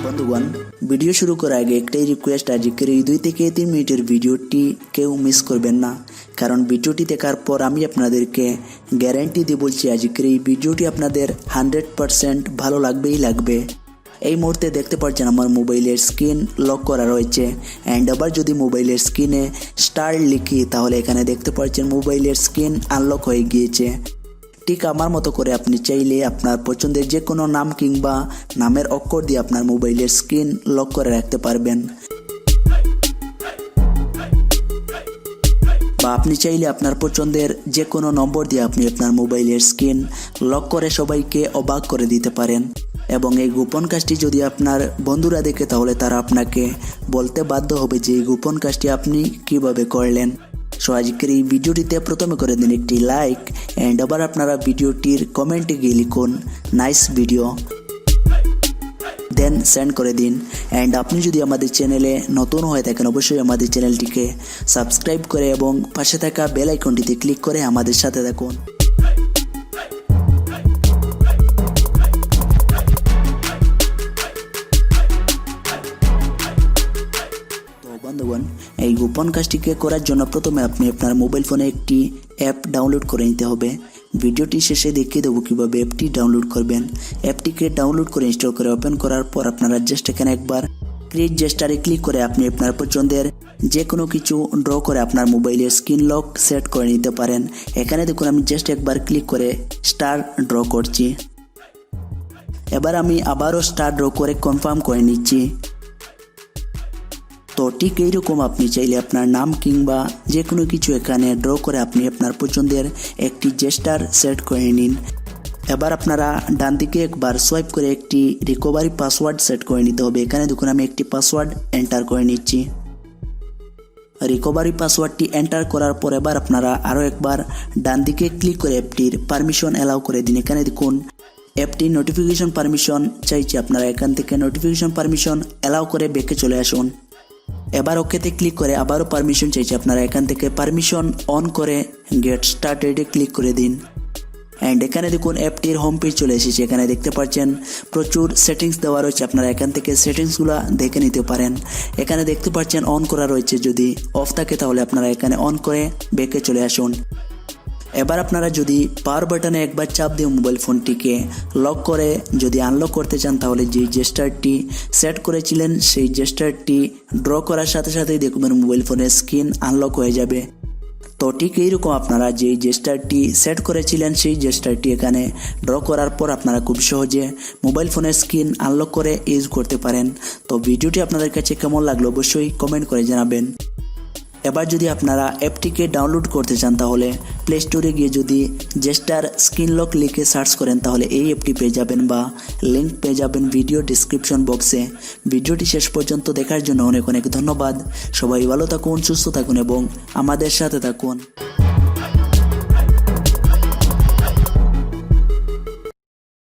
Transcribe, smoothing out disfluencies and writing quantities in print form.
বন্ধুগণ, ভিডিও শুরু করার আগে একটাই রিকোয়েস্ট, আজকের এই 2 থেকে 3 মিনিটের ভিডিওটি কেউ মিস করবেন না। কারণ ভিডিওটি দেখার পর আমি আপনাদেরকে গ্যারান্টি দিয়ে বলছি, আজকের এই ভিডিওটি আপনাদের 100% ভালো লাগবেই লাগবে। এই মুহূর্তে দেখতে পাচ্ছেন আমার মোবাইলের স্ক্রিন লক করা রয়েছে। অ্যান্ড আবার যদি মোবাইলের স্ক্রিনে স্টার লিখি তাহলে এখানে দেখতে পাচ্ছেন মোবাইলের স্ক্রিন আনলক হয়ে গিয়েছে। ঠিক আমার মতো করে আপনি চাইলে আপনার পছন্দের যে কোনো নাম কিংবা নামের অক্ষর দিয়ে আপনার মোবাইলের স্ক্রিন লক করে রাখতে পারবেন, বা আপনি চাইলে আপনার পছন্দের যে কোনো নম্বর দিয়ে আপনি আপনার মোবাইলের স্ক্রিন লক করে সবাইকে অবাক করে দিতে পারেন। এবং এই গোপন কাজটি যদি আপনার বন্ধুরা দেখে তাহলে তারা আপনাকে বলতে বাধ্য হবে যে এই গোপন কাজটি আপনি কিভাবে করলেন। সো আজকের এই ভিডিওটিতে প্রথমে করে দিন একটি লাইক, অ্যান্ড আবার আপনারা ভিডিওটির কমেন্টে গিয়ে লিখুন নাইস ভিডিও, দেন সেন্ড করে দিন। অ্যান্ড আপনি যদি আমাদের চ্যানেলে নতুন হয়ে থাকেন অবশ্যই আমাদের চ্যানেলটিকে সাবস্ক্রাইব করে এবং পাশে থাকা বেল আইকনটিতে ক্লিক করে আমাদের সাথে থাকুন। বন্ধুগণ, এই গোপন কাজটিকে করার জন্য প্রথমে আপনি আপনার মোবাইল ফোনে একটি অ্যাপ ডাউনলোড করে নিতে হবে। ভিডিওটি শেষে দেখিয়ে দেবো কীভাবে অ্যাপটি ডাউনলোড করবেন। অ্যাপটিকে ডাউনলোড করে ইনস্টল করে ওপেন করার পর আপনারা জাস্ট এখানে একবার ক্রিয়েট জেস্টারে ক্লিক করে আপনি আপনার পছন্দের যে কোনো কিছু ড্র করে আপনার মোবাইলের স্ক্রিন লক সেট করে নিতে পারেন। এখানে দেখুন আমি জাস্ট একবার ক্লিক করে স্টার ড্র করছি। এবার আমি আবারও স্টার ড্র করে কনফার্ম করে নিচ্ছি। তো ঠিক এইরকম আপনি চাইলে আপনার নাম কিংবা যে কোনো কিছু এখানে ড্র করে আপনি আপনার পছন্দের একটি জেস্টার সেট করে নিন। এবার আপনারা ডান দিকে একবার সোয়াইপ করে একটি রিকভারি পাসওয়ার্ড সেট করে নিতে হবে। এখানে দেখুন আমি একটি পাসওয়ার্ড এন্টার করে নিচ্ছি। রিকভারি পাসওয়ার্ডটি এন্টার করার পর এবার আপনারা আরও একবার ডান দিকে ক্লিক করে অ্যাপটির পারমিশন অ্যালাউ করে দিন। এখানে দেখুন অ্যাপটির নোটিফিকেশন পারমিশন চাইছে, আপনারা এখান থেকে নোটিফিকেশন পারমিশন অ্যালাউ করে ব্যাকে চলে আসুন। এবার ওকেতে ক্লিক করে আবারও পারমিশন চাইছে, আপনারা এখান থেকে পারমিশন অন করে গেট স্টার্টেডে ক্লিক করে দিন। অ্যান্ড এখানে দেখুন অ্যাপটির হোম পেজ চলে এসেছে। এখানে দেখতে পাচ্ছেন প্রচুর সেটিংস দেওয়া রয়েছে, আপনারা এখান থেকে সেটিংসগুলো দেখে নিতে পারেন। এখানে দেখতে পাচ্ছেন অন করা রয়েছে, যদি অফ থাকে তাহলে আপনারা এখানে অন করে ব্যাকে চলে আসুন। এবার আপনারা যদি পাওয়ার বাটনে একবার চাপ দিয়ে মোবাইল ফোনটিকে লক করে যদি আনলক করতে চান তাহলে যে জেস্টারটি সেট করেছিলেন সেই জেস্টারটি ড্র করার সাথে সাথেই দেখবেন মোবাইল ফোনের স্ক্রিন আনলক হয়ে যাবে। তো ঠিক এইরকম আপনারা যেই জেস্টারটি সেট করেছিলেন সেই জেস্টারটি এখানে ড্র করার পর আপনারা খুব সহজে মোবাইল ফোনের স্ক্রিন আনলক করে ইউজ করতে পারেন। তো ভিডিওটি আপনাদের কাছে কেমন লাগলো অবশ্যই কমেন্ট করে জানাবেন। এবার যদি আপনারা অ্যাপটিকে ডাউনলোড করতে চান তাহলে প্লে স্টোরে গিয়ে যদি জেস্টার স্ক্রিন লক লিখে সার্চ করেন তাহলে এই অ্যাপটি পেয়ে যাবেন, বা লিঙ্ক পেয়ে যাবেন ভিডিও ডিসক্রিপশন বক্সে। ভিডিওটি শেষ পর্যন্ত দেখার জন্য অনেক অনেক ধন্যবাদ। সবাই ভালো থাকুন, সুস্থ থাকুন এবং আমাদের সাথে থাকুন।